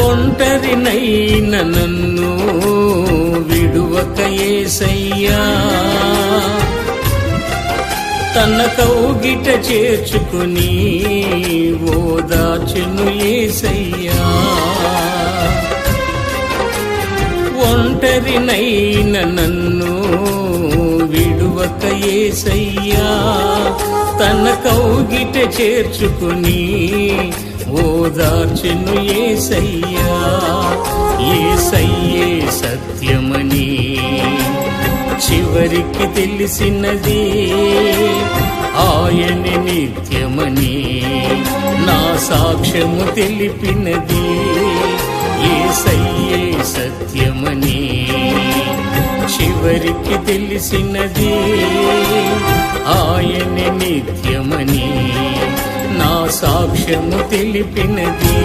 ఒంటరినైన నన్ను విడువక యేసయ్యా, తన కౌగిట చేర్చుకుని ఓదార్చెను యేసయ్యా. ఒంటరినైన నన్ను విడువక యేసయ్యా, తన కౌగిట చేర్చుకుని ఓదార్చెను యేసయ్యా. యేసయ్యే సత్యమని చివరికి తెలిసినది, ఆయనే నిత్యమని నా సాక్ష్యము తెలిపినది. యేసయ్యే సత్యమని చివరికి తెలిసినది, ఆయనే నిత్యమని నా సాక్ష్యము తెలిపినది.